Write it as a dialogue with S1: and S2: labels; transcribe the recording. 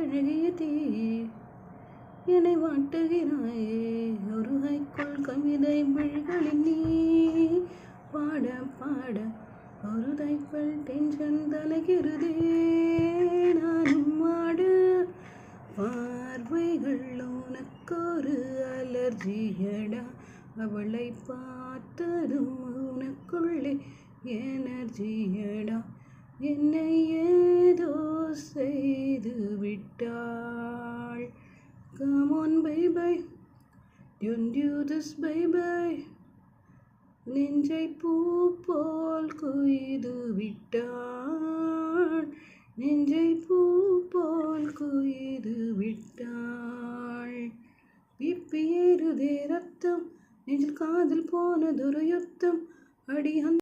S1: அழகிய தீயே என்னை வாட்டுகிறாயே ஒரு ஹைக்குள் கவிதை மொழிகளில் நீ பாட பாட ஒரு தைக்குள் டென்ஷன் தலைகிறதே நானும் ஆட பார்வைகள் உனக்கொரு அலர்ஜியடா அவளை பார்த்ததும் உனக்குள்ளே எனர்ஜியடா என்னை ஏதோ செய்து விட்டாள். Come on baby, don't do this baby. நெஞ்சை பூ போல் கொய்து விட்டாள், நெஞ்சை பூ போல் கொய்து விட்டாள். பிப்பி ஏறுதே ரத்தம், நெஞ்சில் காதல் போனதொரு யுத்தம் அடி